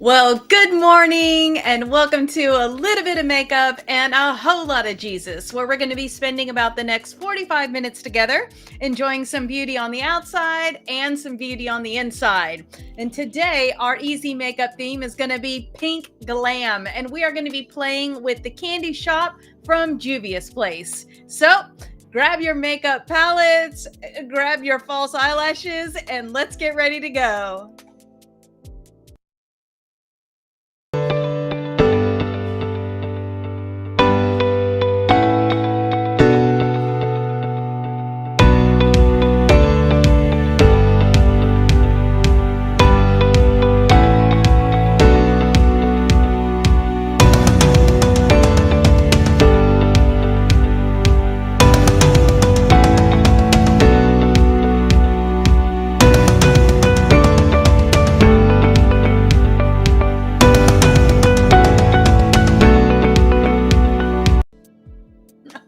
Well, good morning and welcome to a little bit of makeup and a whole lot of Jesus, where we're going to be spending about the next 45 minutes together, enjoying some beauty on the outside and some beauty on the inside. And today, our easy makeup theme is going to be Pink Glam, and we are going to be playing with the candy shop from Juvia's place. So, grab your makeup palettes, grab your false eyelashes, and let's get ready to go.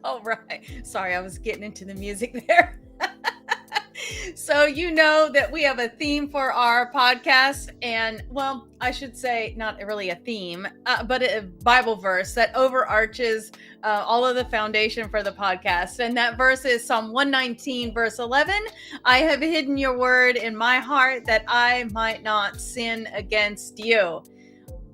All right. Sorry, I was getting into the music there. So, you know that we have a theme for our podcast, and well, I should say not really a theme, but a Bible verse that overarches all of the foundation for the podcast. And that verse is Psalm 119, verse 11. I have hidden your word in my heart that I might not sin against you.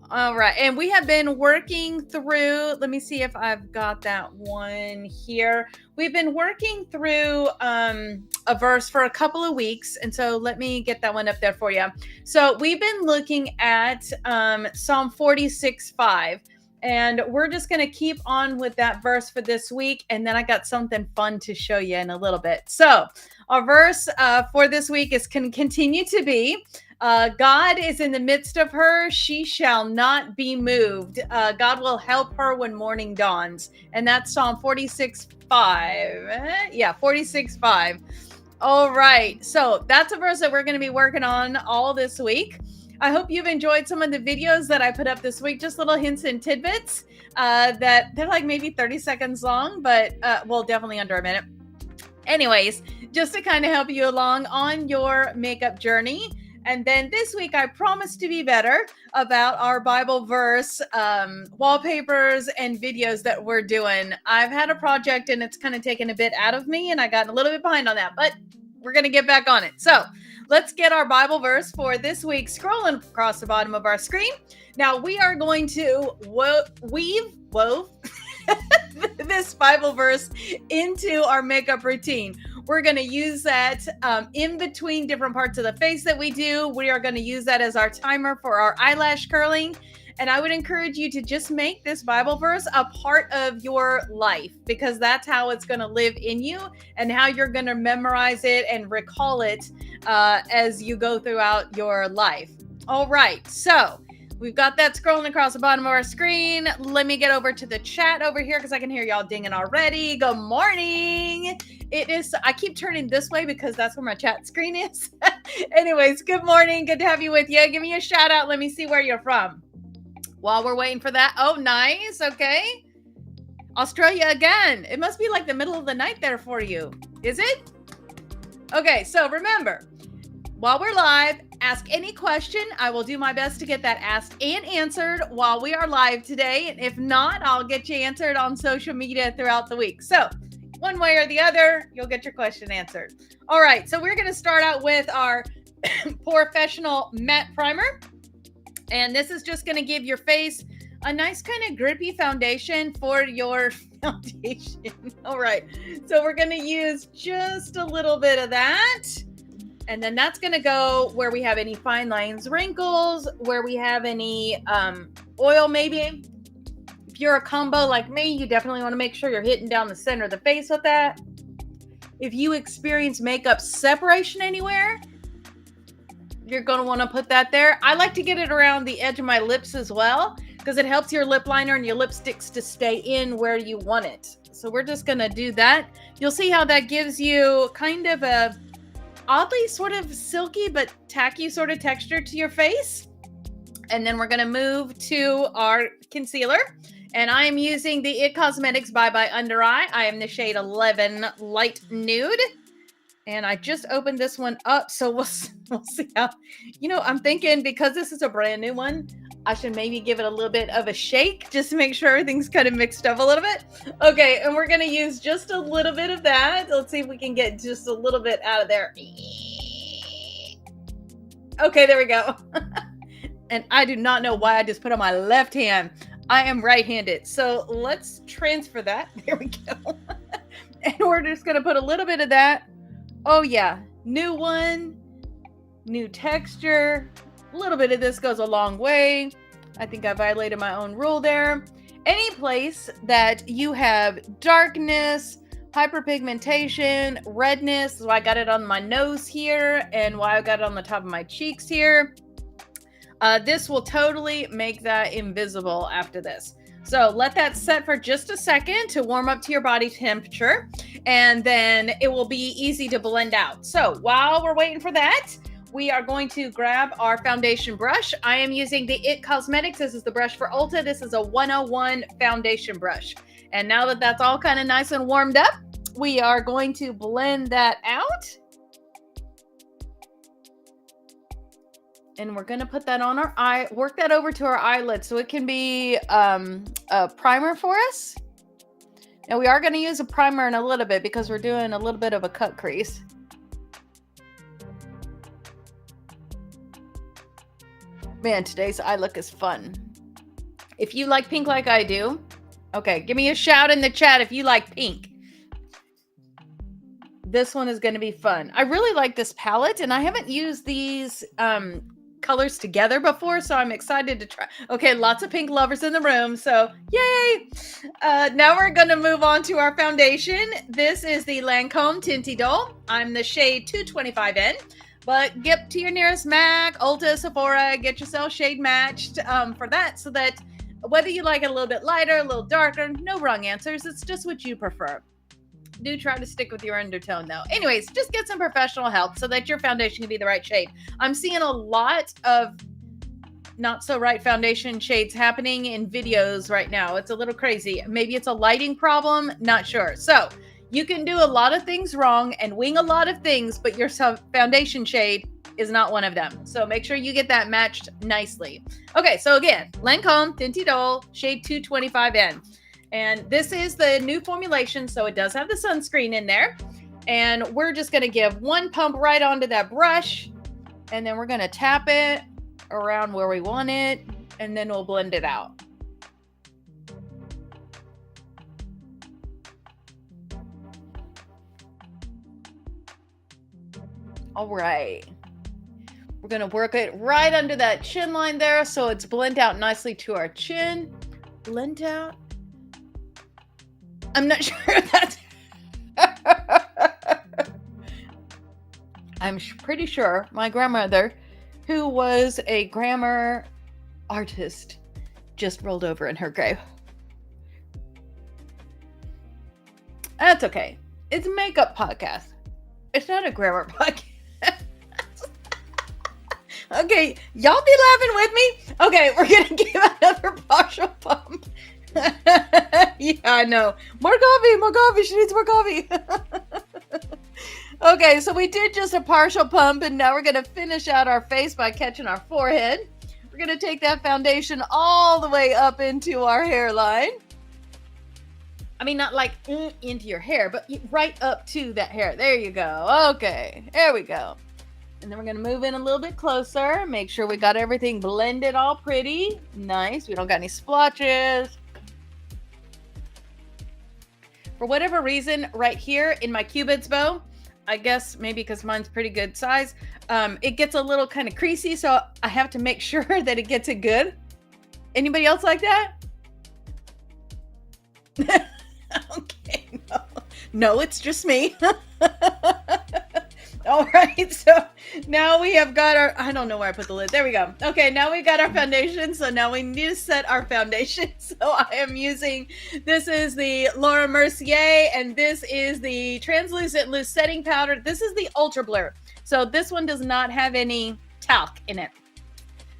All right. And we have been working through, let me see if I've got that one here. We've been working through a verse for a couple of weeks. And so let me get that one up there for you. So we've been looking at Psalm 46:5. And we're just going to keep on with that verse for this week. And then I got something fun to show you in a little bit. So our verse for this week is can continue to be, God is in the midst of her. She shall not be moved. God will help her when morning dawns. And that's Psalm 46:5. Yeah, 46:5. All right. So that's a verse that we're going to be working on all this week. I hope you've enjoyed some of the videos that I put up this week, just little hints and tidbits that they're like maybe 30 seconds long, but well, definitely under a minute. Anyways, just to kind of help you along on your makeup journey. And then this week, I promise to be better about our Bible verse wallpapers and videos that we're doing. I've had a project and it's kind of taken a bit out of me and I got a little bit behind on that, but we're going to get back on it. So let's get our Bible verse for this week scrolling across the bottom of our screen. Now we are going to weave this Bible verse into our makeup routine. We're going to use that in between different parts of the face that we do. We are going to use that as our timer for our eyelash curling. And I would encourage you to just make this Bible verse a part of your life, because that's how it's going to live in you and how you're going to memorize it and recall it as you go throughout your life. All right. So we've got that scrolling across the bottom of our screen. Let me get over to the chat over here because I can hear y'all dinging already. Good morning. It is, I keep turning this way because that's where my chat screen is. Anyways, good morning. Good to have you with you. Give me a shout out. Let me see where you're from. While we're waiting for that. Oh, nice. Okay. Australia again. It must be like the middle of the night there for you. Is it? Okay. So remember, while we're live, ask any question. I will do my best to get that asked and answered while we are live today. And if not, I'll get you answered on social media throughout the week. So one way or the other, you'll get your question answered. All right. So we're going to start out with our POREfessional matte primer. And this is just going to give your face a nice kind of grippy foundation for your foundation. All right. So we're going to use just a little bit of that. And then that's going to go where we have any fine lines, wrinkles, where we have any oil maybe. If you're a combo like me, you definitely want to make sure you're hitting down the center of the face with that. If you experience makeup separation anywhere, you're going to want to put that there. I like to get it around the edge of my lips as well, because it helps your lip liner and your lipsticks to stay in where you want it. So we're just going to do that. You'll see how that gives you kind of a oddly sort of silky but tacky sort of texture to your face. And then we're going to move to our concealer. And I am using the It Cosmetics Bye Bye Under Eye. I am the shade 11 Light Nude. And I just opened this one up, so we'll see how, I'm thinking because this is a brand new one, I should maybe give it a little bit of a shake just to make sure everything's kind of mixed up a little bit. Okay, and we're going to use just a little bit of that. Let's see if we can get just a little bit out of there. Okay, there we go. And I do not know why I just put on my left hand. I am right-handed. So let's transfer that. There we go. And we're just going to put a little bit of that. Oh, yeah. New one. New texture. A little bit of this goes a long way. I think I violated my own rule there. Any place that you have darkness, hyperpigmentation, redness, so I got it on my nose here and why I got it on the top of my cheeks here. This will totally make that invisible after this. So let that set for just a second to warm up to your body temperature, and then it will be easy to blend out. So while we're waiting for that, we are going to grab our foundation brush. I am using the It Cosmetics. This is the brush for Ulta. This is a 101 foundation brush. And now that that's all kind of nice and warmed up, we are going to blend that out. And we're going to put that on our eye, work that over to our eyelid so it can be a primer for us. Now we are going to use a primer in a little bit because we're doing a little bit of a cut crease. Man, today's eye look is fun. If you like pink like I do, okay, give me a shout in the chat if you like pink. This one is going to be fun. I really like this palette, and I haven't used these colors together before, so I'm excited to try. Okay, lots of pink lovers in the room, so yay! Now we're going to move on to our foundation. This is the Lancome Teint Idole. I'm the shade 225N. But get to your nearest MAC, Ulta, Sephora, get yourself shade matched for that, so that whether you like it a little bit lighter, a little darker, no wrong answers. It's just what you prefer. Do try to stick with your undertone though. Anyways, just get some professional help so that your foundation can be the right shade. I'm seeing a lot of not so right foundation shades happening in videos right now. It's a little crazy. Maybe it's a lighting problem, not sure. So you can do a lot of things wrong and wing a lot of things, but your foundation shade is not one of them. So make sure you get that matched nicely. Okay, so again, Lancome Teint Idole, shade 225N. And this is the new formulation, so it does have the sunscreen in there. And we're just going to give one pump right onto that brush, and then we're going to tap it around where we want it, and then we'll blend it out. All right. We're going to work it right under that chin line there so it's blend out nicely to our chin. Blend out. I'm not sure if that's... I'm pretty sure my grandmother, who was a grammar artist, just rolled over in her grave. That's okay. It's a makeup podcast. It's not a grammar podcast. Okay, y'all be laughing with me. Okay, we're gonna give another partial pump. Yeah, I know. More coffee. She needs more coffee. Okay, so we did just a partial pump, and now we're gonna finish out our face by catching our forehead. We're gonna take that foundation all the way up into our hairline. I mean, not like into your hair, but right up to that hair. There you go. Okay, there we go. And then we're going to move in a little bit closer. Make sure we got everything blended all pretty. Nice. We don't got any splotches. For whatever reason, right here in my Cupid's bow, I guess maybe because mine's pretty good size, it gets a little kind of creasy, so I have to make sure that it gets it good. Anybody else like that? Okay, no, it's just me. All right, so now we have got our, I don't know where I put the lid. There we go. Okay, now we got our foundation. So now we need to set our foundation. So I am using, this is the Laura Mercier, and this is the Translucent Loose Setting Powder. This is the Ultra Blur. So this one does not have any talc in it.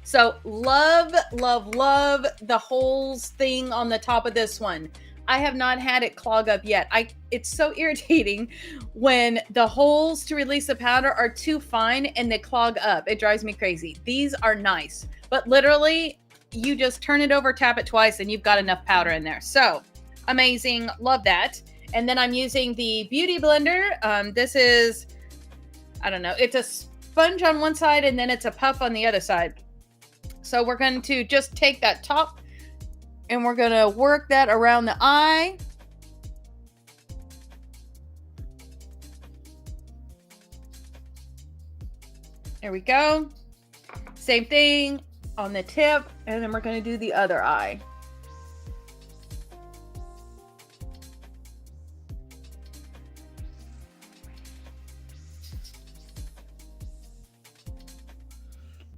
So love, love, love the holes thing on the top of this one. I have not had it clog up yet. It's so irritating when the holes to release the powder are too fine and they clog up. It drives me crazy. These are nice, but literally you just turn it over, tap it twice, and you've got enough powder in there. So amazing. Love that. And then I'm using the BeautyBlender. This is, I don't know, it's a sponge on one side and then it's a puff on the other side. So we're going to just take that top and we're going to work that around the eye. There we go. Same thing on the tip, and then we're going to do the other eye.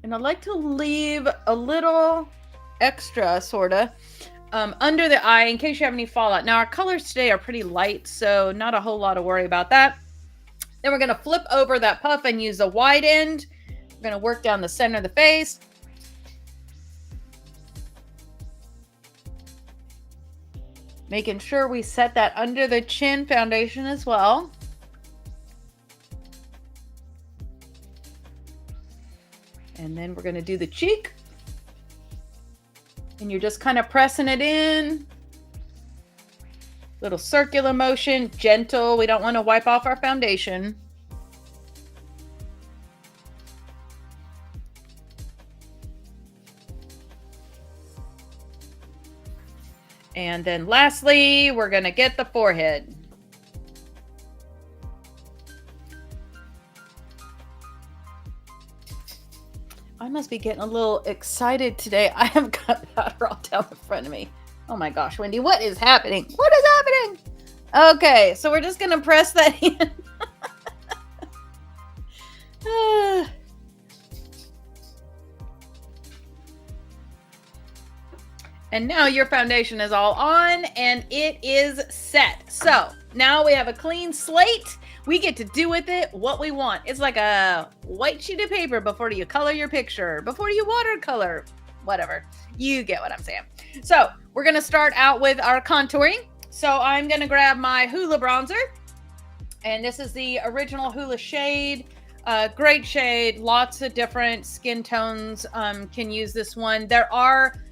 And I like to leave a little extra, sort of, under the eye in case you have any fallout. Now, our colors today are pretty light, so not a whole lot to worry about that. Then we're going to flip over that puff and use the wide end. We're going to work down the center of the face. Making sure we set that under the chin foundation as well. And then we're going to do the cheek. And you're just kind of pressing it in. Little circular motion, gentle. We don't want to wipe off our foundation. And then lastly, we're going to get the forehead. I must be getting a little excited today. I have got powder all down the front of me. Oh my gosh, Wendy, what is happening? What is happening? Okay, so we're just going to press that in. And now your foundation is all on and it is set. So now we have a clean slate. We get to do with it what we want. It's like a white sheet of paper before you color your picture, before you watercolor, whatever. You get what I'm saying. So we're going to start out with our contouring. So I'm going to grab my Hoola bronzer. And this is the original Hoola shade. Great shade. Lots of different skin tones can use this one.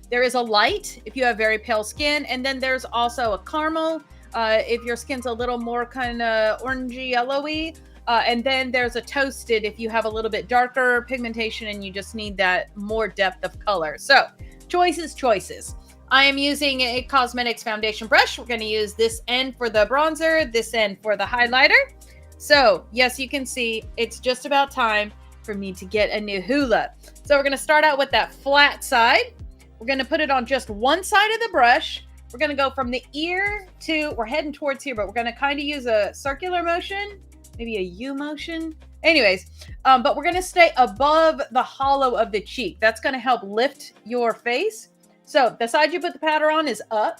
There is a light if you have very pale skin. And then there's also a caramel if your skin's a little more kind of orangey yellowy. And then there's a toasted if you have a little bit darker pigmentation and you just need that more depth of color. So choices. I am using a cosmetics foundation brush. We're going to use this end for the bronzer, this end for the highlighter. So yes, you can see it's just about time for me to get a new Hoola. So we're going to start out with that flat side. We're going to put it on just one side of the brush. We're going to go from the ear to, we're heading towards here, but we're going to kind of use a circular motion, maybe a U motion. Anyways, but we're going to stay above the hollow of the cheek. That's going to help lift your face. So the side you put the powder on is up.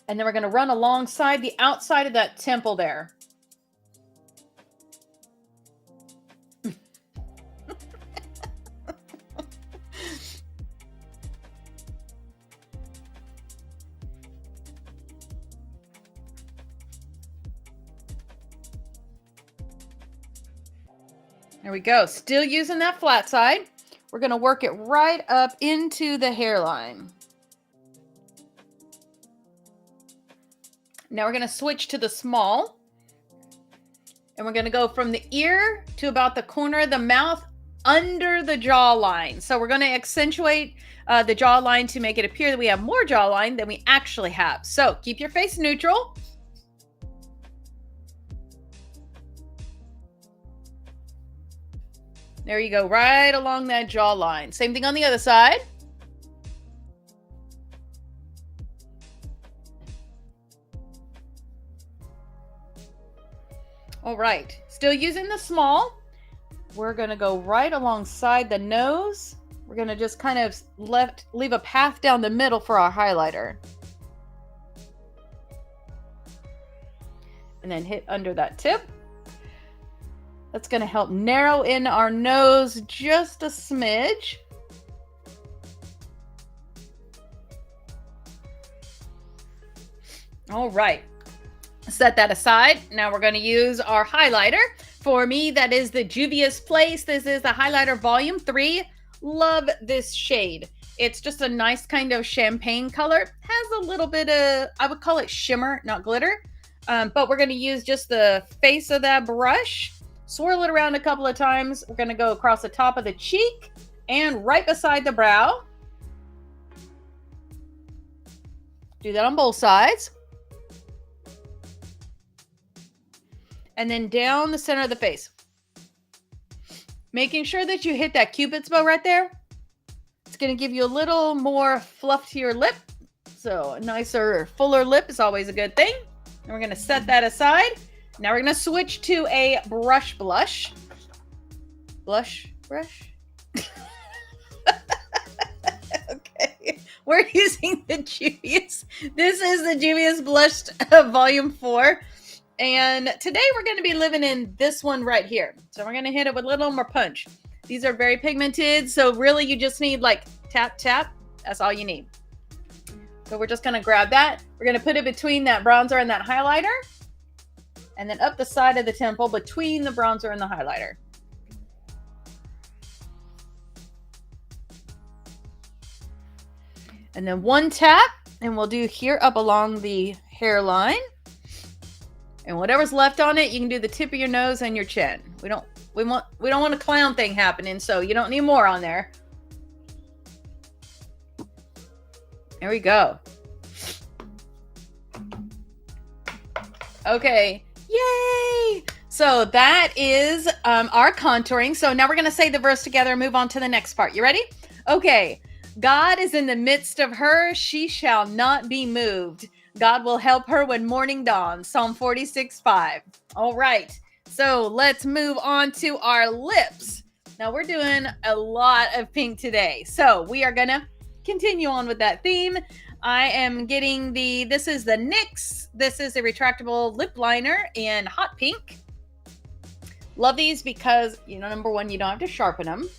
And then we're going to run alongside the outside of that temple there. There we go. Still using that flat side. We're going to work it right up into the hairline. Now we're going to switch to the small. And we're going to go from the ear to about the corner of the mouth under the jawline. So we're going to accentuate the jawline to make it appear that we have more jawline than we actually have. So keep your face neutral. There you go, right along that jawline. Same thing on the other side. All right, still using the small. We're gonna go right alongside the nose. We're gonna just kind of leave a path down the middle for our highlighter. And then hit under that tip. That's going to help narrow in our nose just a smidge. All right. Set that aside. Now we're going to use our highlighter. For me, that is the Juvia's Place. This is the highlighter volume 3. Love this shade. It's just a nice kind of champagne color. Has a little bit of, I would call it shimmer, not glitter. But we're going to use just the face of that brush, swirl it around a couple of times. We're going to go across the top of the cheek and right beside the brow. Do that on both sides. And then down the center of the face. Making sure that you hit that Cupid's bow right there. It's going to give you a little more fluff to your lip. So a nicer, fuller lip is always a good thing. And we're going to set that aside. Now we're going to switch to a brush blush. Blush brush. Okay. We're using the Juvia's. This is the Juvia's Blush Volume 4. And today we're going to be living in this one right here. So we're going to hit it with a little more punch. These are very pigmented. So really you just need like tap, tap. That's all you need. So we're just going to grab that. We're going to put it between that bronzer and that highlighter. And then up the side of the temple between the bronzer and the highlighter. And then one tap. And we'll do here up along the hairline. And whatever's left on it, you can do the tip of your nose and your chin. We don't want a clown thing happening, so you don't need more on there. There we go. Okay. Yay! So that is our contouring. So now we're going to say the verse together and move on to the next part. You ready? Okay. God is in the midst of her. She shall not be moved. God will help her when morning dawns. Psalm 46:5. All right. So let's move on to our lips. Now we're doing a lot of pink today. So we are going to continue on with that theme. I am getting this is the NYX. This is a retractable lip liner in hot pink. Love these because, number one, you don't have to sharpen them.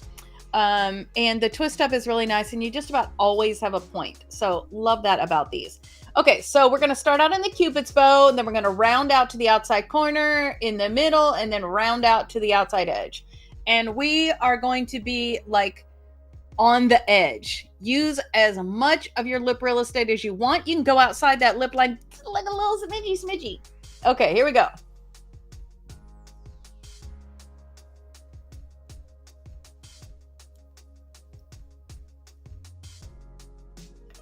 And the twist up is really nice and you just about always have a point. So love that about these. Okay, so we're going to start out in the Cupid's bow, and then we're going to round out to the outside corner, in the middle, and then round out to the outside edge. And we are going to be like on the edge. Use as much of your lip real estate as you want. You can go outside that lip line like a little smidgy. Okay, here we go.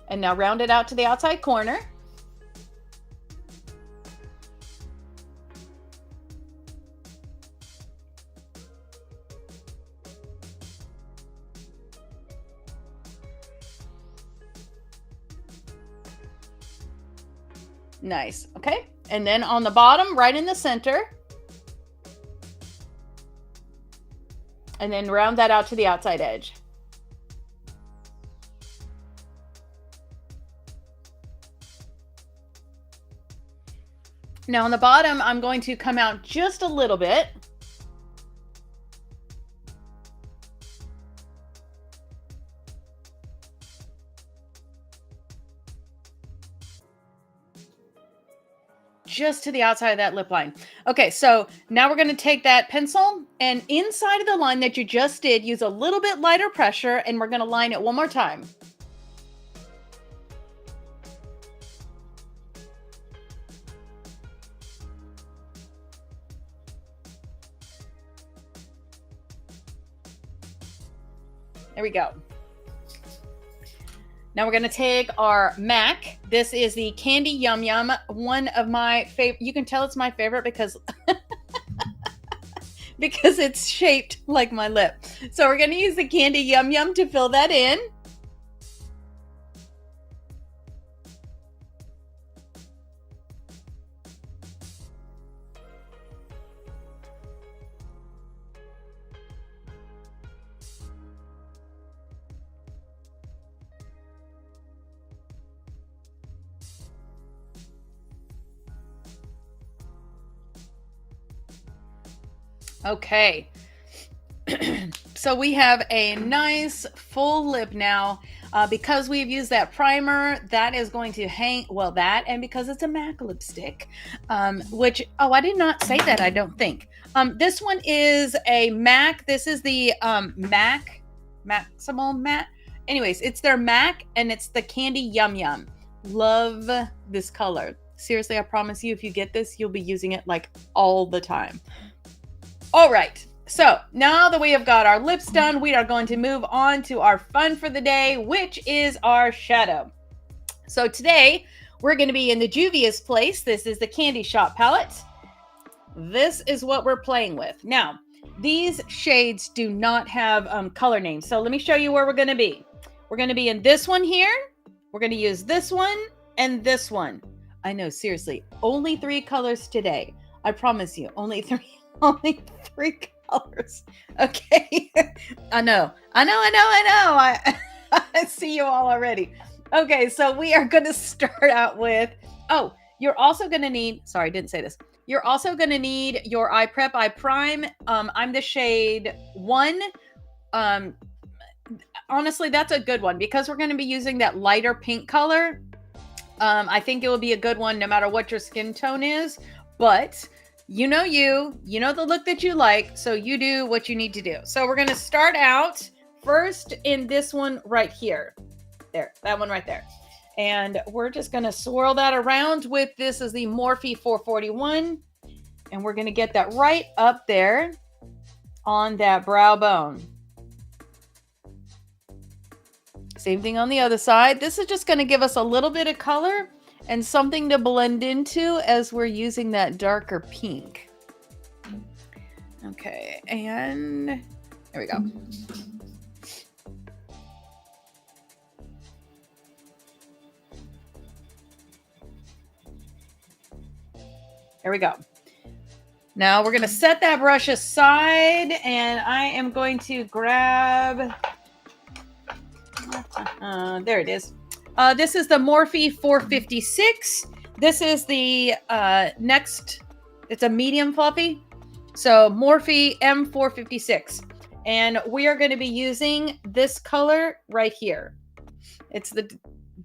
And now round it out to the outside corner. Nice. Okay. And then on the bottom, right in the center. And then round that out to the outside edge. Now on the bottom, I'm going to come out just a little bit. Just to the outside of that lip line. Okay, so now we're going to take that pencil and inside of the line that you just did, use a little bit lighter pressure, and we're going to line it one more time. There we go. Now we're going to take our MAC. This is the Candy Yum Yum, one of my favorite. You can tell it's my favorite because because it's shaped like my lip. So we're going to use the Candy Yum Yum to fill that in. Okay, so we have a nice full lip now. Because we've used that primer, that is going to hang, well, that, and because it's a MAC lipstick, which, oh, I did not say that, I don't think. This one is a MAC. This is the MAC Maximal Matte. Anyways, it's their MAC and it's the Candy Yum Yum. Love this color. Seriously, I promise you, if you get this, you'll be using it like all the time. All right. So now that we have got our lips done, we are going to move on to our fun for the day, which is our shadow. So today we're going to be in the Juvia's place. This is the Candy Shop palette. This is what we're playing with. Now, these shades do not have color names. So let me show you where we're going to be. We're going to be in this one here. We're going to use this one and this one. I know, seriously, only 3 colors today. I promise you, only three colors. Okay. I know. I see you all already. Okay, so we are going to start out with, you're also going to need, sorry, I didn't say this. You're also going to need your eye prep, eye prime. I'm the shade 1. Honestly, that's a good one because we're going to be using that lighter pink color. I think it will be a good one no matter what your skin tone is, but you know the look that you like, so you do what you need to do. So we're going to start out first in this one right here. There, that one right there. And we're just going to swirl that around with, this is the Morphe 441. And we're going to get that right up there on that brow bone. Same thing on the other side. This is just going to give us a little bit of color and something to blend into as we're using that darker pink. Okay, and there we go. There we go. Now we're going to set that brush aside, and I am going to grab, there it is. This is the Morphe 456. This is the next, it's a medium fluffy. So Morphe M456. And we are going to be using this color right here. It's the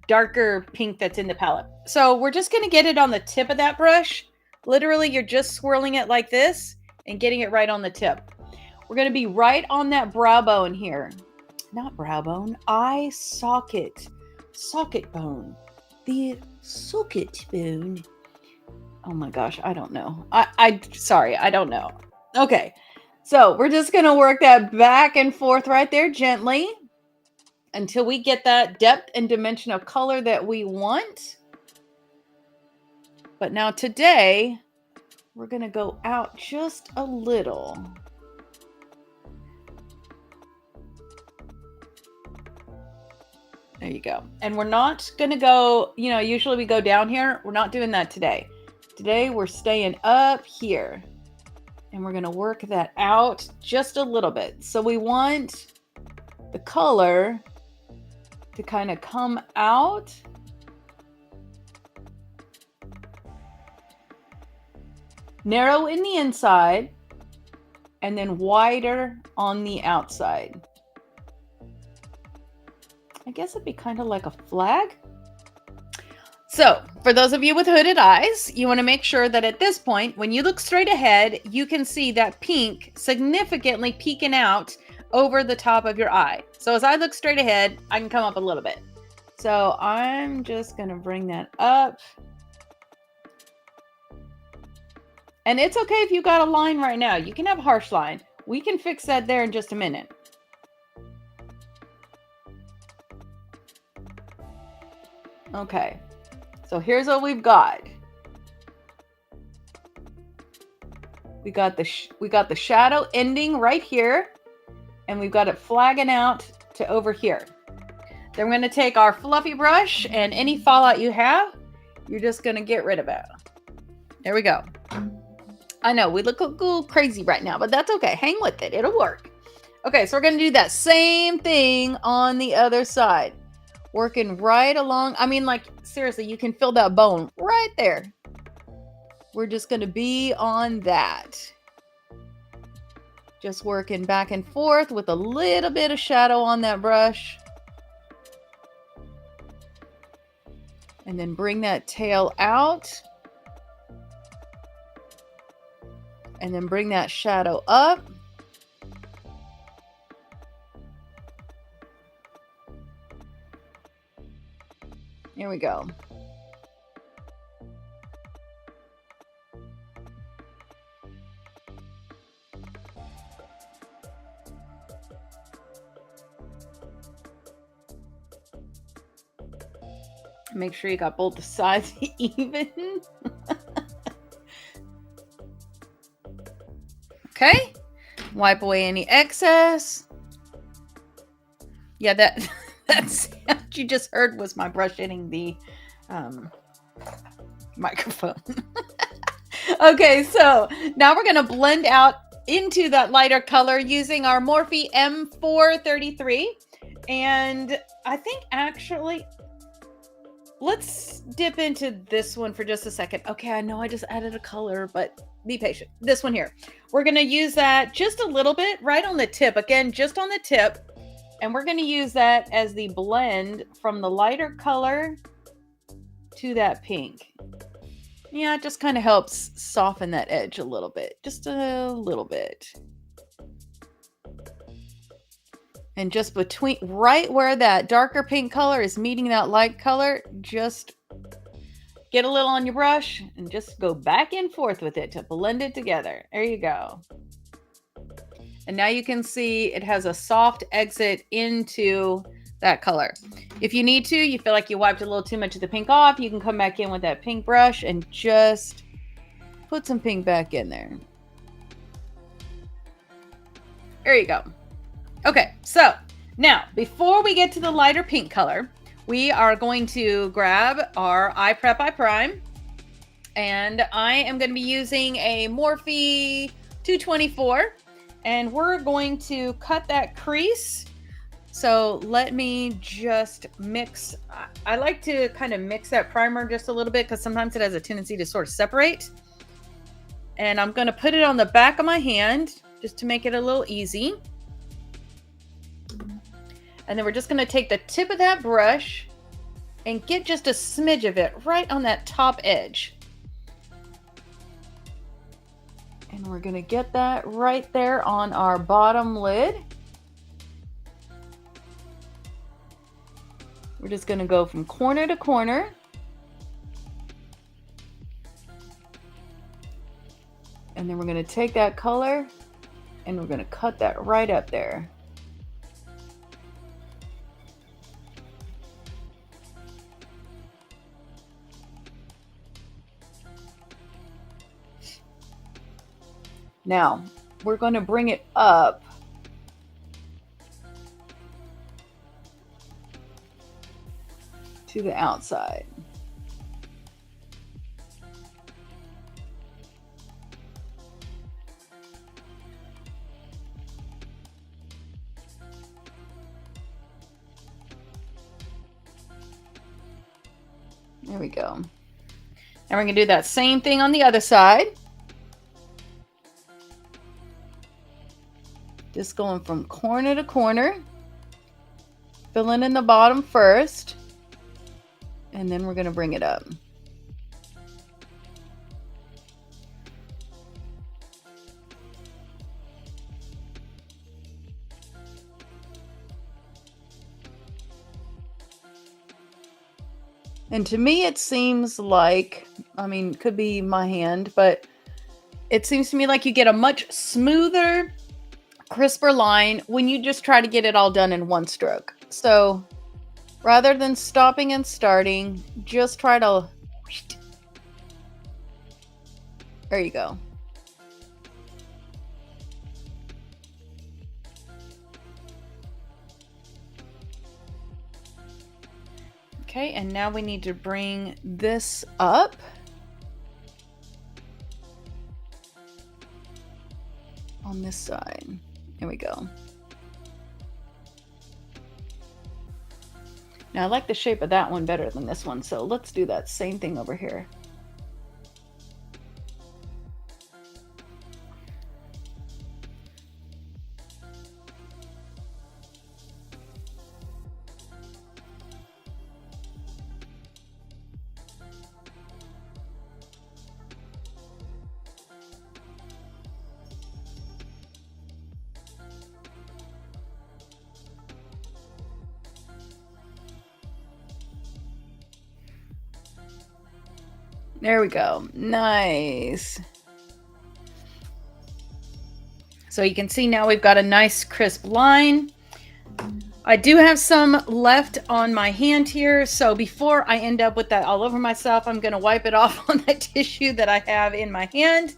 darker pink that's in the palette. So we're just going to get it on the tip of that brush. Literally, you're just swirling it like this and getting it right on the tip. We're going to be right on that brow bone here. Not brow bone, eye socket. Socket bone. The socket bone. Oh my gosh, I don't know. Sorry, I don't know. Okay, so we're just going to work that back and forth right there gently until we get that depth and dimension of color that we want. But now today, we're going to go out just a little. There you go. And we're not going to go, usually we go down here. We're not doing that today. Today, we're staying up here. And we're going to work that out just a little bit. So we want the color to kind of come out. Narrow in the inside and then wider on the outside. I guess it'd be kind of like a flag. So for those of you with hooded eyes, you want to make sure that at this point, when you look straight ahead, you can see that pink significantly peeking out over the top of your eye. So as I look straight ahead, I can come up a little bit. So I'm just going to bring that up. And it's okay if you got a line right now. You can have a harsh line. We can fix that there in just a minute. Okay, so here's what we've got. We got the shadow ending right here, and we've got it flagging out to over here. Then we're going to take our fluffy brush, and any fallout you have, you're just going to get rid of it. There we go. I know we look a little crazy right now, but that's okay. Hang with it. It'll work. Okay, so we're going to do that same thing on the other side. Working right along. I mean, like, seriously, you can feel that bone right there. We're just going to be on that. Just working back and forth with a little bit of shadow on that brush. And then bring that tail out. And then bring that shadow up. Here we go. Make sure you got both the sides even. Okay. Wipe away any excess. Yeah, that sound you just heard was my brush hitting the microphone. Okay, so now we're going to blend out into that lighter color using our Morphe M433. And I think actually, let's dip into this one for just a second. Okay, I know I just added a color, but be patient. This one here. We're going to use that just a little bit right on the tip. Again, just on the tip. And we're going to use that as the blend from the lighter color to that pink. Yeah, it just kind of helps soften that edge a little bit. Just a little bit. And just between, right where that darker pink color is meeting that light color, just get a little on your brush and just go back and forth with it to blend it together. There you go. And now you can see it has a soft exit into that color. If you need to, you feel like you wiped a little too much of the pink off, you can come back in with that pink brush and just put some pink back in there. There you go. Okay, so now before we get to the lighter pink color, we are going to grab our Eye Prep Eye Prime. And I am going to be using a Morphe 224. And we're going to cut that crease. So let me just mix. I like to kind of mix that primer just a little bit because sometimes it has a tendency to sort of separate. And I'm going to put it on the back of my hand just to make it a little easy. And then we're just going to take the tip of that brush and get just a smidge of it right on that top edge. And we're going to get that right there on our bottom lid. We're just going to go from corner to corner. And then we're going to take that color and we're going to cut that right up there. Now, we're going to bring it up to the outside. There we go. And we're going to do that same thing on the other side. Just going from corner to corner, filling in the bottom first, and then we're going to bring it up. And to me, it seems like, I mean, it could be my hand, but it seems to me like you get a much smoother, crisper line when you just try to get it all done in one stroke. So rather than stopping and starting, just try to, there you go. Okay, and now we need to bring this up. On this side. Here we go. Now I like the shape of that one better than this one, so let's do that same thing over here. There we go. Nice. So you can see now we've got a nice crisp line. I do have some left on my hand here. So before I end up with that all over myself, I'm going to wipe it off on the tissue that I have in my hand.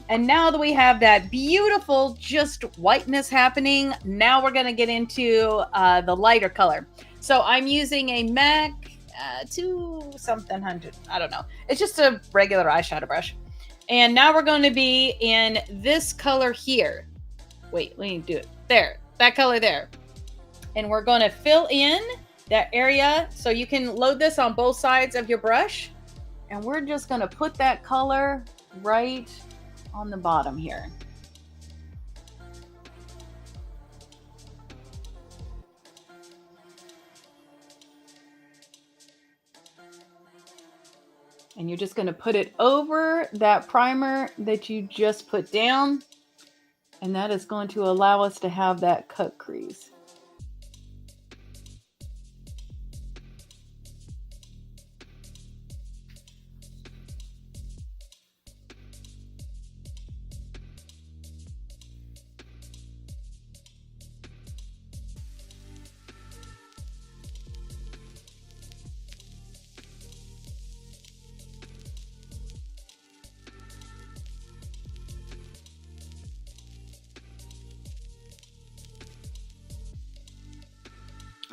And now that we have that beautiful just whiteness happening, now we're going to get into the lighter color. So I'm using a MAC 2-something-hundred. I don't know. It's just a regular eyeshadow brush. And now we're going to be in this color here. Wait, let me do it. There, that color there. And we're going to fill in that area. So you can load this on both sides of your brush. And we're just going to put that color right on the bottom here. And you're just going to put it over that primer that you just put down. And that is going to allow us to have that cut crease.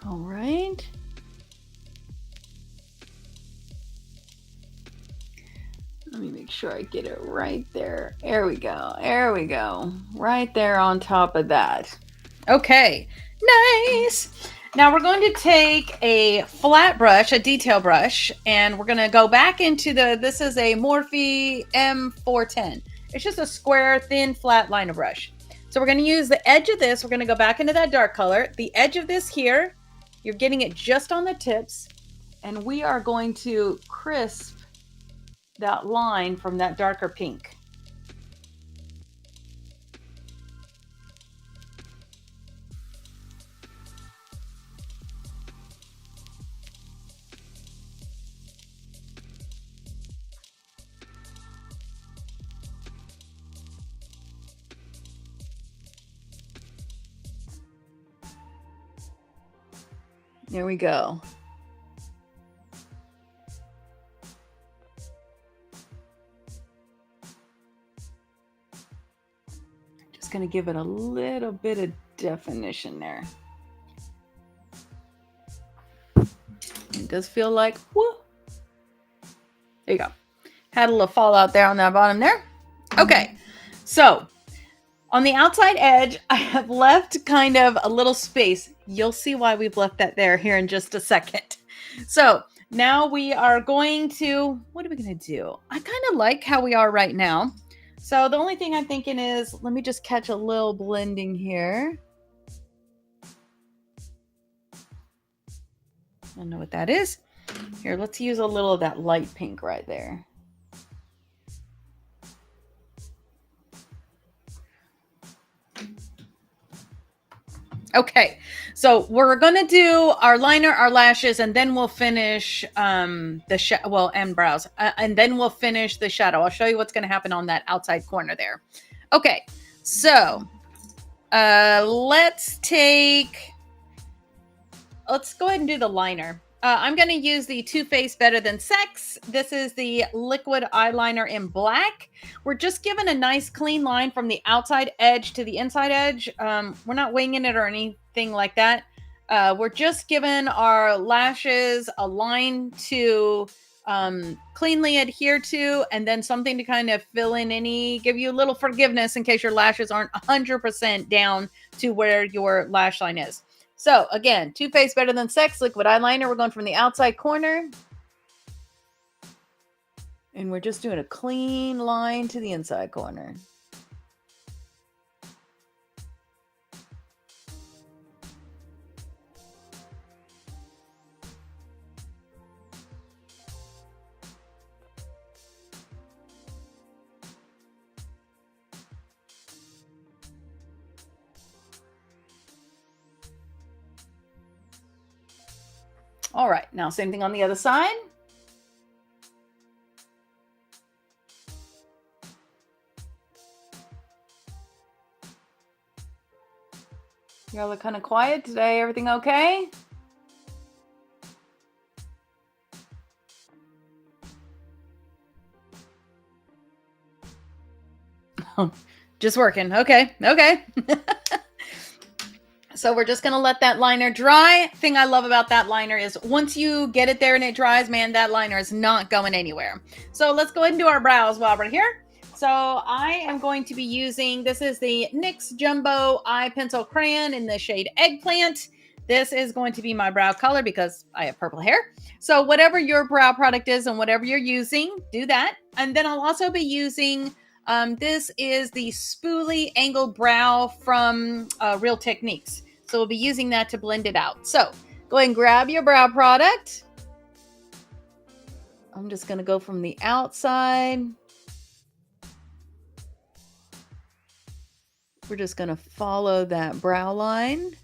All right. Let me make sure I get it right there. There we go. There we go. Right there on top of that. Okay. Nice. Now we're going to take a flat brush, a detail brush, and we're going to go back into this is a Morphe M410. It's just a square, thin, flat liner brush. So we're going to use the edge of this. We're going to go back into that dark color. The edge of this here, you're getting it just on the tips, and we are going to crisp that line from that darker pink. There we go. Just going to give it a little bit of definition there. It does feel like, whoo. There you go. Had a little fallout there on that bottom there. Okay, so on the outside edge, I have left kind of a little space. You'll see why we've left that there here in just a second. So now we are going to, what are we going to do? I kind of like how we are right now. So the only thing I'm thinking is, let me just catch a little blending here. I don't know what that is. Here, let's use a little of that light pink right there. Okay, so we're gonna do our liner, our lashes, and then we'll finish and brows, and then we'll finish the shadow. I'll show you what's gonna happen on that outside corner there. Okay, so let's go ahead and do the liner. I'm going to use the Too Faced Better Than Sex. This is the liquid eyeliner in black. We're just giving a nice clean line from the outside edge to the inside edge. We're not winging it or anything like that. We're just giving our lashes a line to cleanly adhere to, and then something to kind of fill in give you a little forgiveness in case your lashes aren't 100% down to where your lash line is. So again, Too Faced Better Than Sex liquid eyeliner. We're going from the outside corner. And we're just doing a clean line to the inside corner. All right, now same thing on the other side. Y'all look kind of quiet today. Everything okay? Just working. Okay. Okay. So we're just going to let that liner dry. Thing I love about that liner is once you get it there and it dries, man, that liner is not going anywhere. So let's go ahead and do our brows while we're here. So I am going to be using, this is the NYX Jumbo Eye Pencil Crayon in the shade Eggplant. This is going to be my brow color because I have purple hair. So whatever your brow product is and whatever you're using, do that. And then I'll also be using, this is the Spoolie Angled Brow from Real Techniques. So we'll be using that to blend it out. So go ahead and grab your brow product. I'm just going to go from the outside. We're just going to follow that brow line.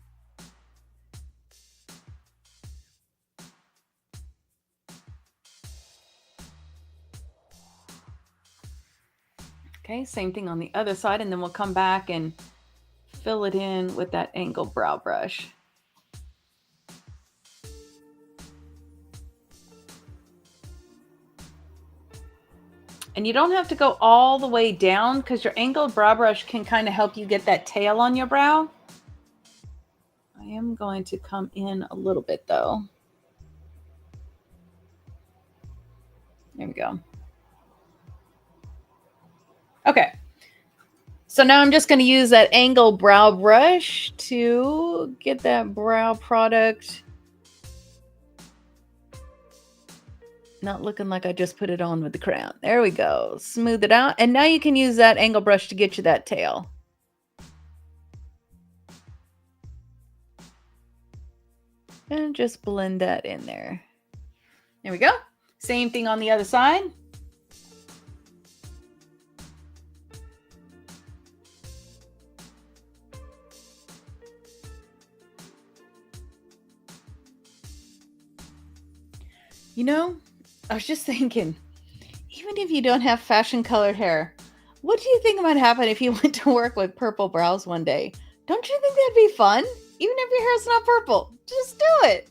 Okay, same thing on the other side, and then we'll come back and fill it in with that angled brow brush. And you don't have to go all the way down because your angled brow brush can kind of help you get that tail on your brow. I am going to come in a little bit though. There we go. Okay. So now I'm just going to use that angled brow brush to get that brow product not looking like I just put it on with the crown. There we go. Smooth it out. And now you can use that angle brush to get you that tail. And just blend that in there. There we go. Same thing on the other side. You know, I was just thinking, even if you don't have fashion colored hair, what do you think might happen if you went to work with purple brows one day? Don't you think that'd be fun? Even if your hair's not purple, just do it.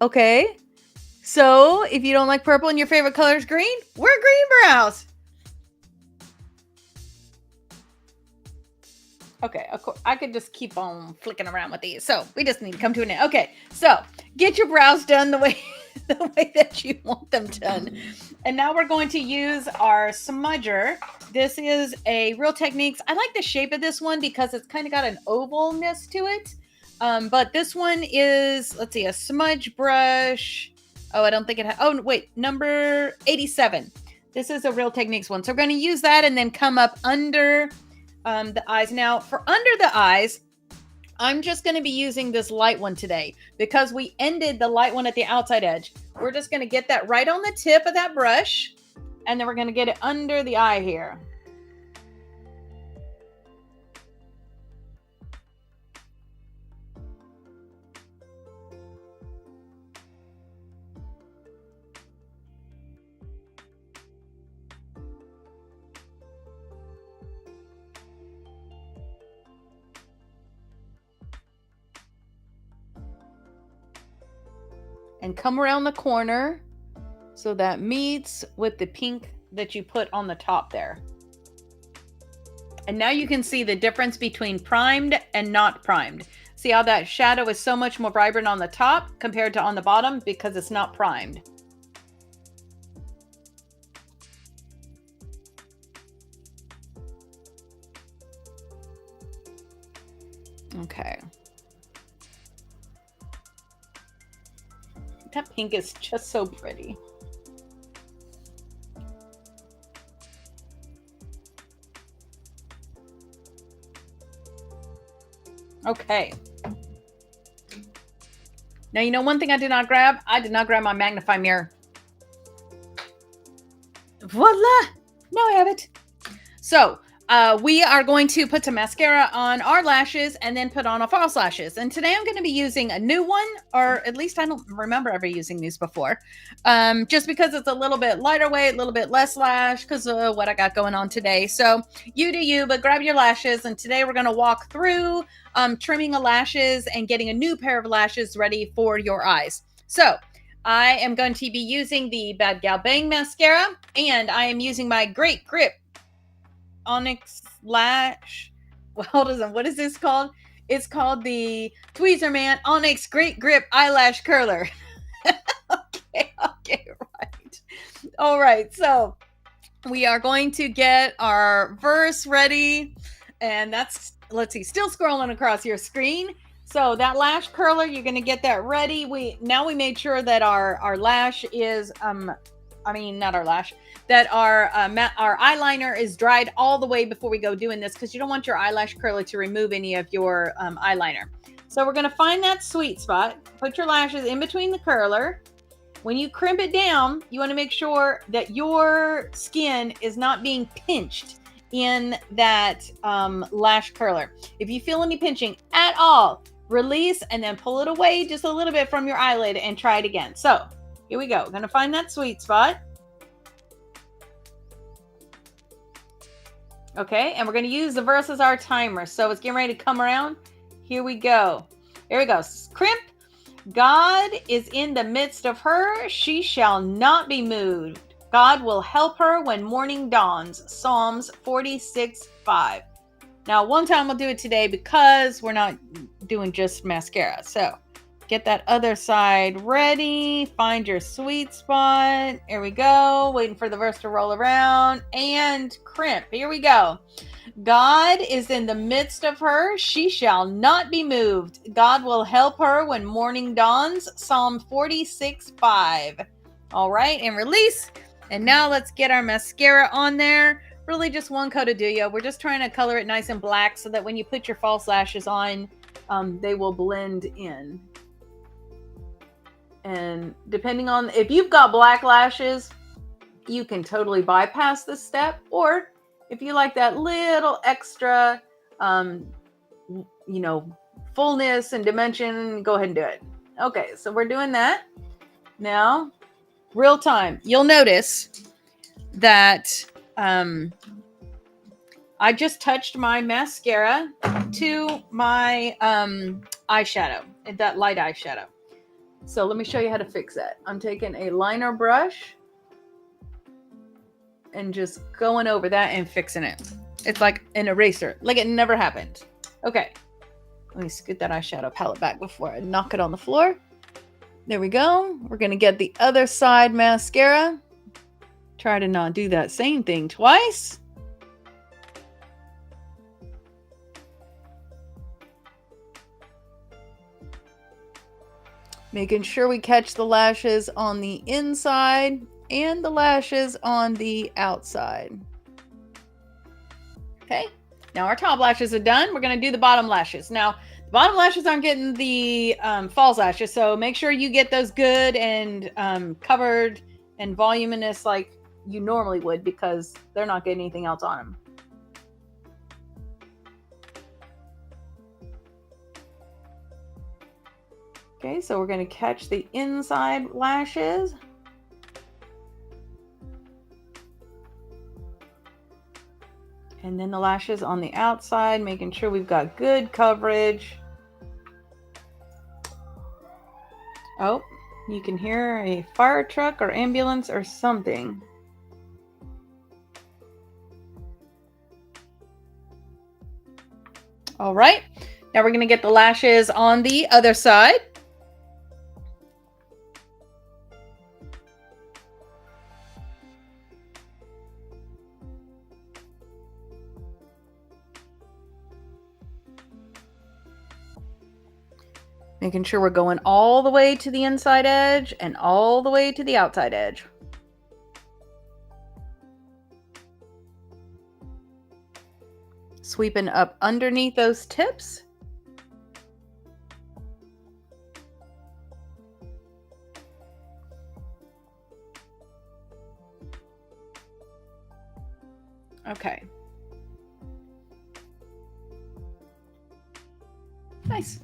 Okay, so if you don't like purple and your favorite color is green, wear green brows. Okay, of course, I could just keep on flicking around with these. So we just need to come to an end. Okay, so get your brows done the way that you want them done. And now we're going to use our smudger. This is a Real Techniques. I like the shape of this one because it's kind of got an ovalness to it. But this one is, let's see, a smudge brush. Oh, I don't think it has, oh, wait, number 87. This is a Real Techniques one. So we're going to use that and then come up under the eyes. Now for under the eyes, I'm just going to be using this light one today because we ended the light one at the outside edge. We're just going to get that right on the tip of that brush and then we're going to get it under the eye here. And come around the corner so that meets with the pink that you put on the top there. And now you can see the difference between primed and not primed. See how that shadow is so much more vibrant on the top compared to on the bottom because it's not primed. Okay. That pink is just so pretty. Okay. Now, you know one thing I did not grab? I did not grab my magnifying mirror. Voila! Now I have it. So, we are going to put some mascara on our lashes and then put on our false lashes. And today I'm going to be using a new one, or at least I don't remember ever using these before. Just because it's a little bit lighter weight, a little bit less lash because of what I got going on today. So you do you, but grab your lashes. And today we're going to walk through trimming the lashes and getting a new pair of lashes ready for your eyes. So I am going to be using the Bad Gal Bang mascara, and I am using my Great Grip Onyx Lash. Well, hold on. What is this called? It's called the Tweezer Man Onyx Great Grip Eyelash Curler. Okay, right. All right, so we are going to get our verse ready, and that's, let's see, still scrolling across your screen. So that lash curler, you're going to get that ready. We made sure that our lash is not our lash, that our eyeliner is dried all the way before we go doing this, because you don't want your eyelash curler to remove any of your eyeliner. So we're going to find that sweet spot, put your lashes in between the curler. When you crimp it down, you want to make sure that your skin is not being pinched in that lash curler. If you feel any pinching at all, release and then pull it away just a little bit from your eyelid and try it again. So here we go. We're going to find that sweet spot. Okay, and we're going to use the verse as our timer. So it's getting ready to come around. Here we go. Here we go. Crimp. God is in the midst of her. She shall not be moved. God will help her when morning dawns. Psalms 46:5. Now, one time we'll do it today because we're not doing just mascara. So get that other side ready. Find your sweet spot. Here we go. Waiting for the verse to roll around and crimp. Here we go. God is in the midst of her. She shall not be moved. God will help her when morning dawns. Psalm 46:5. All right, and release. And now let's get our mascara on there. Really just one coat of Juvia. We're just trying to color it nice and black so that when you put your false lashes on, they will blend in. And depending on, if you've got black lashes, you can totally bypass this step. Or if you like that little extra, fullness and dimension, go ahead and do it. Okay, so we're doing that. Now, real time. You'll notice that I just touched my mascara to my eyeshadow, that light eyeshadow. So let me show you how to fix that. I'm taking a liner brush and just going over that and fixing it. It's like an eraser, like it never happened. Okay, let me scoot that eyeshadow palette back before I knock it on the floor. There we go. We're gonna get the other side mascara. Try to not do that same thing twice. Making sure we catch the lashes on the inside and the lashes on the outside. Okay, now our top lashes are done. We're going to do the bottom lashes. Now, the bottom lashes aren't getting the false lashes, so make sure you get those good and covered and voluminous like you normally would, because they're not getting anything else on them. Okay, so we're going to catch the inside lashes. And then the lashes on the outside, making sure we've got good coverage. Oh, you can hear a fire truck or ambulance or something. All right, now we're going to get the lashes on the other side. Making sure we're going all the way to the inside edge and all the way to the outside edge. Sweeping up underneath those tips. Okay. Nice.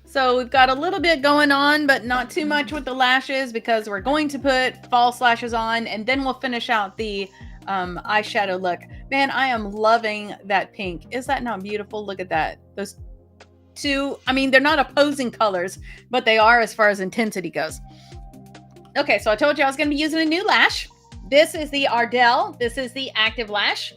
So we've got a little bit going on, but not too much with the lashes because we're going to put false lashes on and then we'll finish out the eyeshadow look. Man, I am loving that pink. Is that not beautiful? Look at that. Those two, I mean, they're not opposing colors, but they are as far as intensity goes. Okay, so I told you I was going to be using a new lash. This is the Idole. This is the active lash.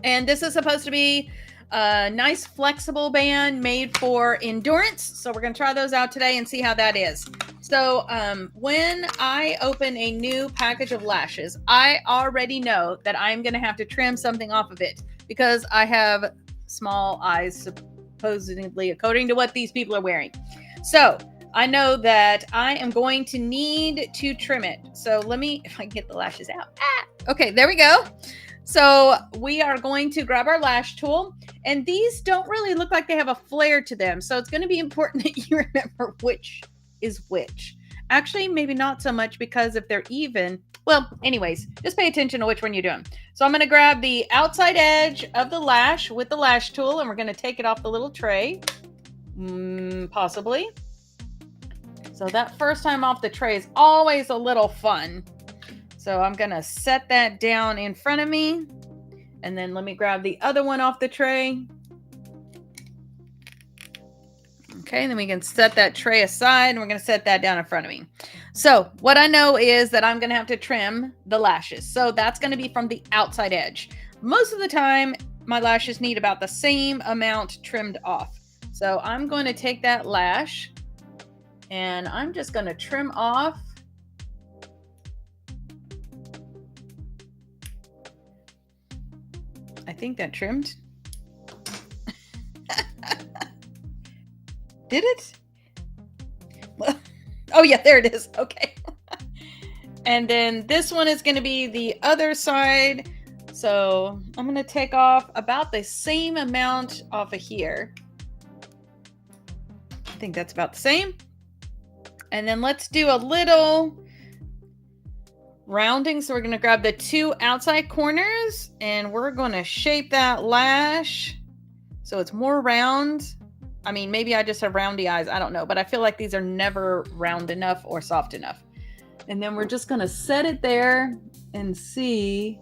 And this is supposed to be a nice flexible band made for endurance. So we're going to try those out today and see how that is. So when I open a new package of lashes, I already know that I'm going to have to trim something off of it because I have small eyes, supposedly, according to what these people are wearing. So I know that I am going to need to trim it. So let me, if I can get the lashes out. Okay, there we go. So we are going to grab our lash tool, and these don't really look like they have a flare to them. So it's going to be important that you remember which is which. Actually, maybe not so much because if they're even, well, anyways, just pay attention to which one you're doing. So I'm going to grab the outside edge of the lash with the lash tool, and we're going to take it off the little tray, possibly. So that first time off the tray is always a little fun. So I'm going to set that down in front of me. And then let me grab the other one off the tray. Okay, then we can set that tray aside and we're going to set that down in front of me. So what I know is that I'm going to have to trim the lashes. So that's going to be from the outside edge. Most of the time, my lashes need about the same amount trimmed off. So I'm going to take that lash and I'm just going to trim off I think that trimmed. Did it? Oh yeah, there it is. Okay. And then this one is going to be the other side. So I'm going to take off about the same amount off of here. I think that's about the same. And then let's do a little rounding. So we're going to grab the two outside corners and we're going to shape that lash so it's more round. I mean, maybe I just have roundy eyes. I don't know, but I feel like these are never round enough or soft enough. And then we're just going to set it there and see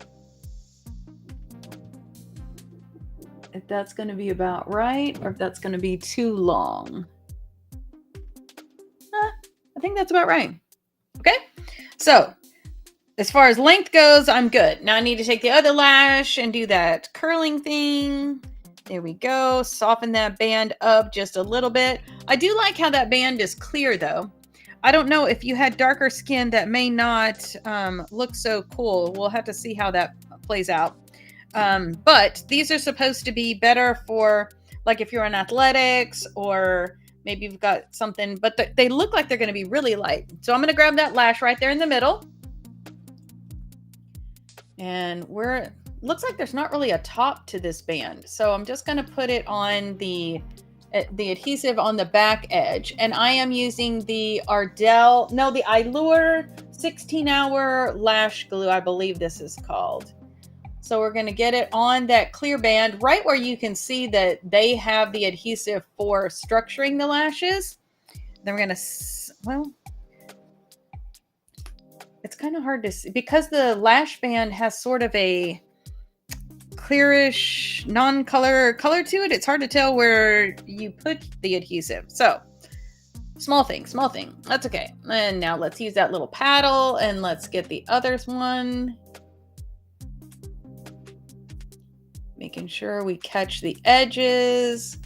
if that's going to be about right or if that's going to be too long. I think that's about right. Okay. So as far as length goes, I'm good. Now I need to take the other lash and do that curling thing. There we go. Soften that band up just a little bit. I do like how that band is clear though. I don't know if you had darker skin that may not look so cool. We'll have to see how that plays out. But these are supposed to be better for like if you're in athletics or maybe you've got something, but they look like they're going to be really light. So I'm going to grab that lash right there in the middle. And looks like there's not really a top to this band. So I'm just going to put it on the adhesive on the back edge. And I am using the Allure 16-hour lash glue, I believe this is called. So we're going to get it on that clear band right where you can see that they have the adhesive for structuring the lashes. Then we're going to, well, it's kind of hard to see because the lash band has sort of a clearish non-color color to it. It's hard to tell where you put the adhesive. So small thing. That's okay. And now let's use that little paddle and let's get the other one. Making sure we catch the edges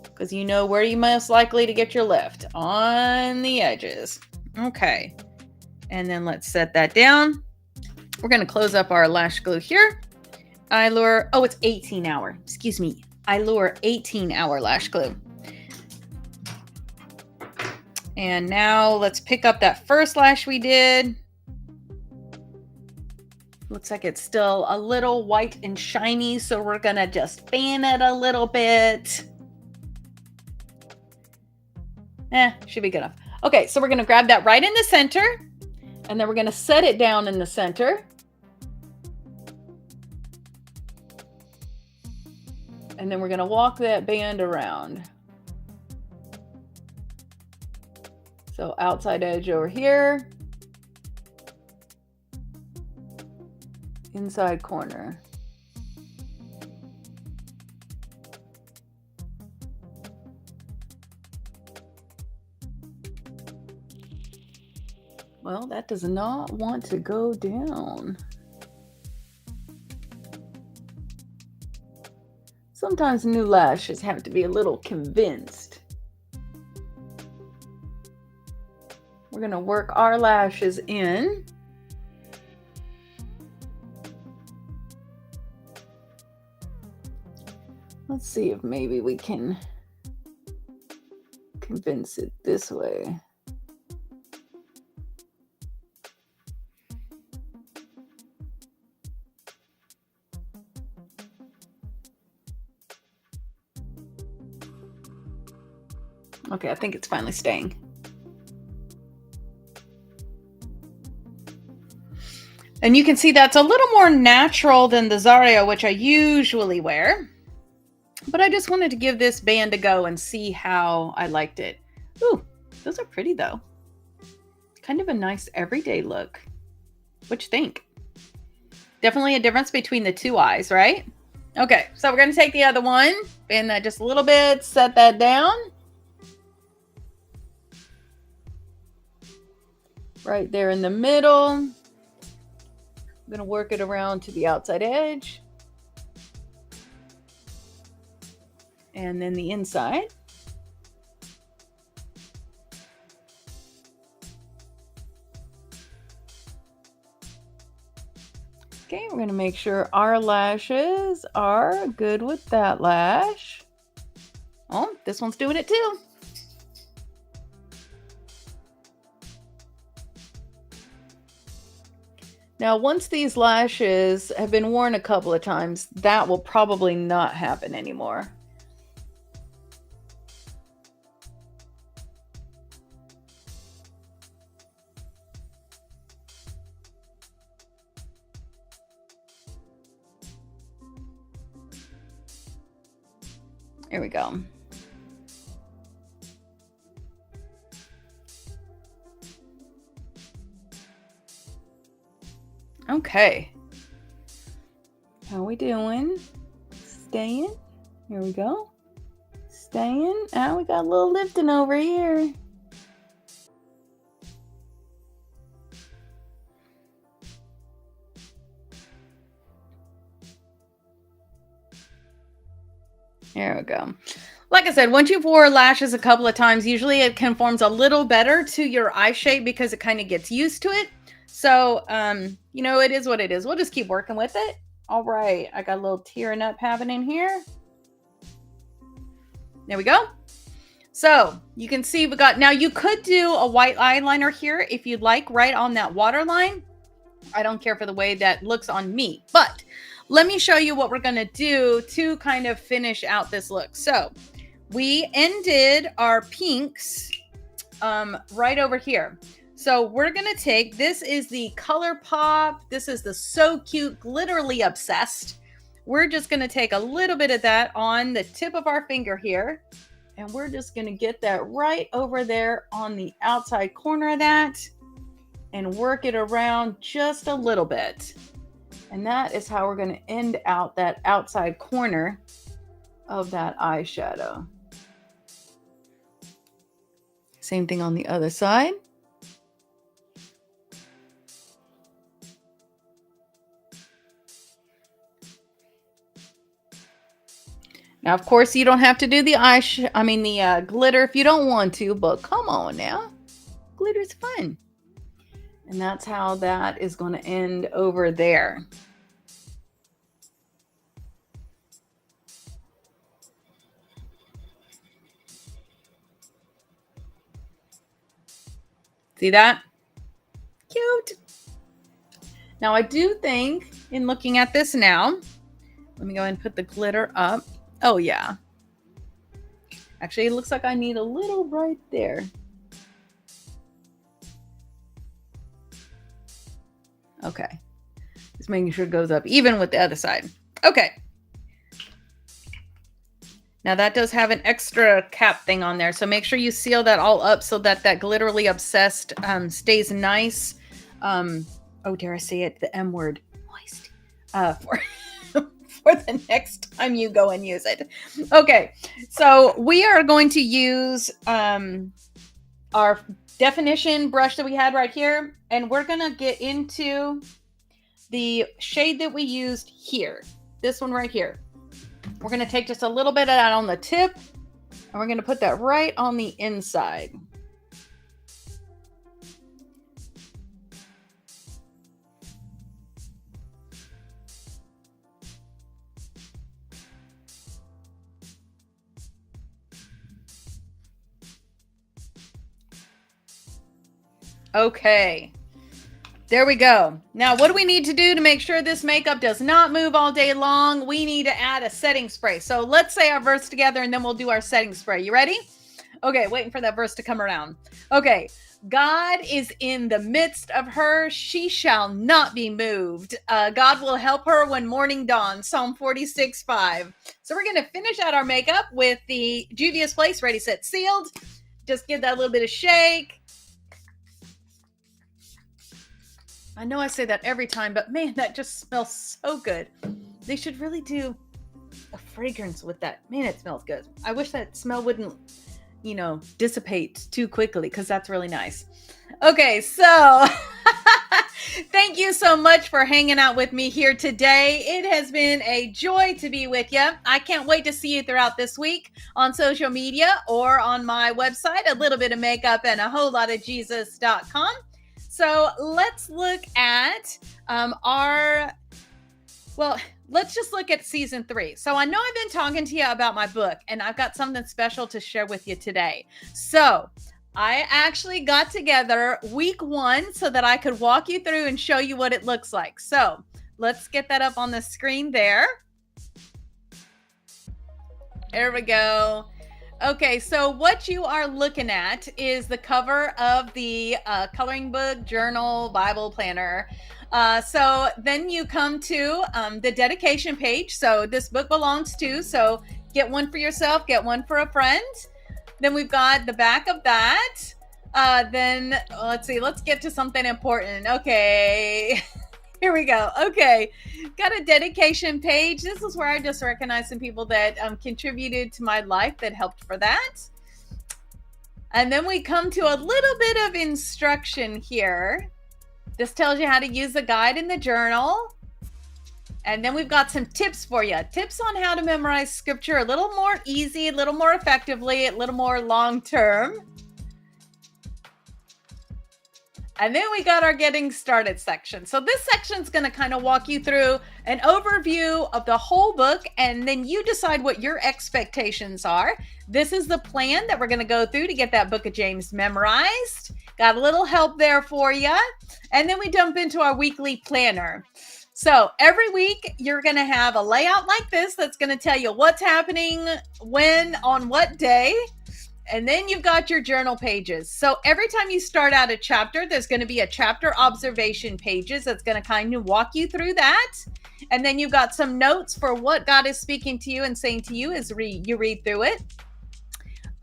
because you know where you're most likely to get your lift on the edges. Okay. And then let's set that down. We're going to close up our lash glue here. Allure, oh, it's 18-hour. Excuse me. Allure 18-hour lash glue. And now let's pick up that first lash we did. Looks like it's still a little white and shiny, so we're going to just fan it a little bit. Should be good enough. Okay, so we're going to grab that right in the center. And then we're going to set it down in the center. And then we're going to walk that band around. So outside edge over here. Inside corner. Well, that does not want to go down. Sometimes new lashes have to be a little convinced. We're going to work our lashes in. Let's see if maybe we can convince it this way. Okay, I think it's finally staying. And you can see that's a little more natural than the Zario, which I usually wear. But I just wanted to give this band a go and see how I liked it. Ooh, those are pretty though. Kind of a nice everyday look. What you think? Definitely a difference between the two eyes, right? Okay, so we're going to take the other one, bend that just a little bit, set that down. Right there in the middle. I'm going to work it around to the outside edge. And then the inside. Okay, we're going to make sure our lashes are good with that lash. Oh, this one's doing it too. Now, once these lashes have been worn a couple of times, that will probably not happen anymore. There we go. Okay. How we doing? Staying? Here we go. Staying. Ah, we got a little lifting over here. There we go. Like I said, once you've wore lashes a couple of times, usually it conforms a little better to your eye shape because it kind of gets used to it. So, you know, it is what it is. We'll just keep working with it. All right. I got a little tearing up happening here. There we go. So you can see we got, now you could do a white eyeliner here if you'd like, right on that waterline. I don't care for the way that looks on me, but let me show you what we're going to do to kind of finish out this look. So we ended our pinks right over here. So we're going to take, this is the ColourPop. This is the So Cute Glitterly Obsessed. We're just going to take a little bit of that on the tip of our finger here. And we're just going to get that right over there on the outside corner of that and work it around just a little bit. And that is how we're going to end out that outside corner of that eyeshadow. Same thing on the other side. Now, of course, you don't have to do the glitter if you don't want to, but come on now. Glitter's fun. And that's how that is going to end over there. See that? Cute. Now, I do think in looking at this now, let me go ahead and put the glitter up. Oh, yeah. Actually, it looks like I need a little right there. Okay. Just making sure it goes up even with the other side. Okay. Now that does have an extra cap thing on there, so make sure you seal that all up so that that glitterly obsessed stays nice. Oh, dare I say it, the M word, moist, for for the next time you go and use it. Okay, so we are going to use our definition brush that we had right here, and we're gonna get into the shade that we used here, this one right here. We're going to take just a little bit of that on the tip, and we're going to put that right on the inside. Okay. There we go. Now, what do we need to do to make sure this makeup does not move all day long? We need to add a setting spray. So let's say our verse together, and then we'll do our setting spray. You ready? Okay, waiting for that verse to come around. Okay. God is in the midst of her. She shall not be moved. God will help her when morning dawns. Psalm 46:5. So we're going to finish out our makeup with the Juvia's Place Ready, Set, Sealed. Just give that a little bit of shake. I know I say that every time, but man, that just smells so good. They should really do a fragrance with that. Man, it smells good. I wish that smell wouldn't, dissipate too quickly, because that's really nice. Okay, so thank you so much for hanging out with me here today. It has been a joy to be with you. I can't wait to see you throughout this week on social media or on my website, a little bit of makeup and a whole lot of Jesus.com. So let's look at let's just look at season 3. So I know I've been talking to you about my book, and I've got something special to share with you today. So I actually got together week 1 so that I could walk you through and show you what it looks like. So let's get that up on the screen there. There we go. Okay, so what you are looking at is the cover of the coloring book, journal, Bible planner. So then you come to the dedication page. So this book belongs to, so get one for yourself, get one for a friend. Then we've got the back of that. Then let's see, let's get to something important. Okay. Here we go. Okay. Got a dedication page. This is where I just recognize some people that contributed to my life that helped for that. And then we come to a little bit of instruction here. This tells you how to use the guide in the journal. And then we've got some tips for you. Tips on how to memorize scripture a little more easy, a little more effectively, a little more long-term. And then we got our getting started section. So this section is going to kind of walk you through an overview of the whole book, and then you decide what your expectations are. This is the plan that we're going to go through to get that book of James memorized. Got a little help there for you. And then we jump into our weekly planner. So every week you're going to have a layout like this that's going to tell you what's happening, when, on what day. And then you've got your journal pages. So every time you start out a chapter, there's going to be a chapter observation pages that's going to kind of walk you through that. And then you've got some notes for what God is speaking to you and saying to you as you read through it.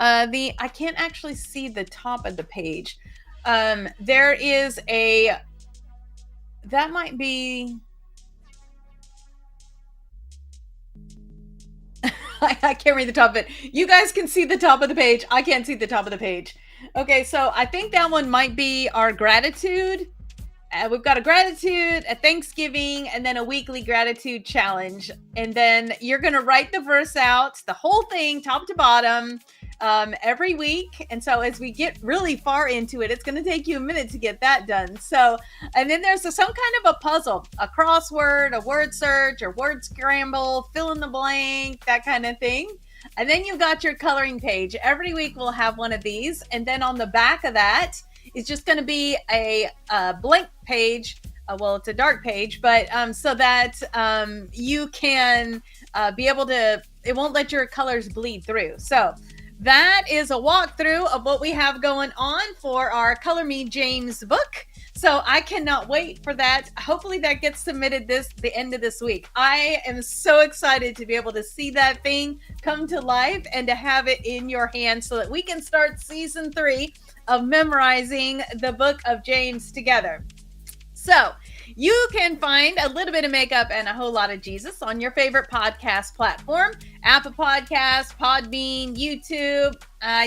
I can't actually see the top of the page. There is that might be... I can't read the top of it. You guys can see the top of the page. I can't see the top of the page. Okay, so I think that one might be our gratitude. We've got a gratitude, a Thanksgiving, and then a weekly gratitude challenge. And then you're going to write the verse out, the whole thing, top to bottom, every week. And so as we get really far into it, it's going to take you a minute to get that done. So, and then there's some kind of a puzzle, a crossword, a word search, or word scramble, fill in the blank, that kind of thing. And then you've got your coloring page. Every week we'll have one of these. And then on the back of that is just going to be a blank page. Well, it's a dark page, but so that you can be able to, it won't let your colors bleed through. So that is a walkthrough of what we have going on for our Color Me James book. So I cannot wait for that. Hopefully that gets submitted the end of this week. I am so excited to be able to see that thing come to life and to have it in your hands so that we can start season 3 of memorizing the book of James together. So you can find a little bit of makeup and a whole lot of Jesus on your favorite podcast platform, Apple Podcasts, Podbean, YouTube.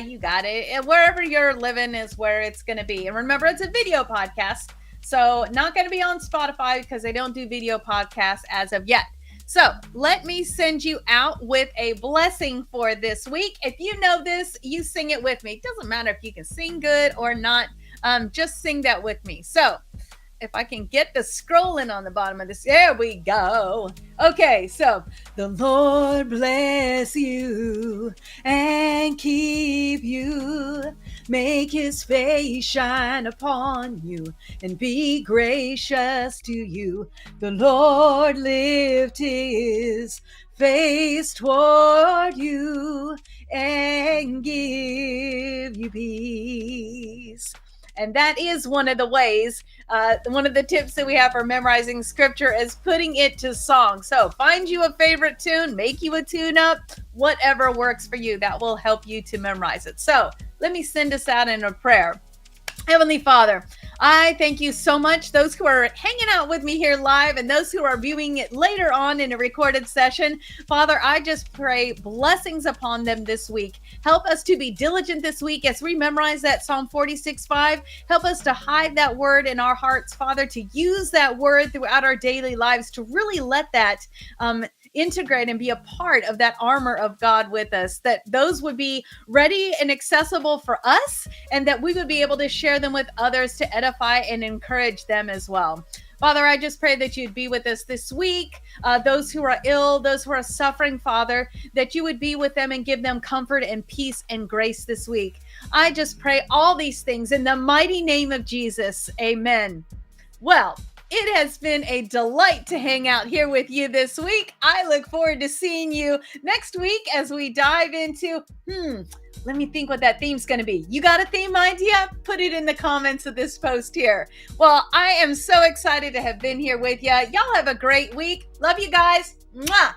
You got it. And wherever you're living is where it's going to be. And remember, it's a video podcast. So not going to be on Spotify because they don't do video podcasts as of yet. So let me send you out with a blessing for this week. If you know this, you sing it with me. It doesn't matter if you can sing good or not. Just sing that with me. So if I can get the scrolling on the bottom of this, there we go. Okay, so the Lord bless you and keep you, make his face shine upon you and be gracious to you. The Lord lift his face toward you and give you peace. And that is one of the ways, one of the tips that we have for memorizing scripture is putting it to song. So find you a favorite tune, make you a tune up, whatever works for you. That will help you to memorize it. So let me send us out in a prayer. Heavenly Father, I thank you so much. Those who are hanging out with me here live and those who are viewing it later on in a recorded session, Father, I just pray blessings upon them this week. Help us to be diligent this week as we memorize that Psalm 46:5. Help us to hide that word in our hearts, Father, to use that word throughout our daily lives, to really let that integrate and be a part of that armor of God with us, that those would be ready and accessible for us, and that we would be able to share them with others to edify and encourage them as well. Father, I just pray that you'd be with us this week. Those who are ill, those who are suffering, Father, that you would be with them and give them comfort and peace and grace this week. I just pray all these things in the mighty name of Jesus. Amen. Well, it has been a delight to hang out here with you this week. I look forward to seeing you next week as we dive into, let me think what that theme's going to be. You got a theme idea? Put it in the comments of this post here. Well, I am so excited to have been here with you. Y'all have a great week. Love you guys. Mwah!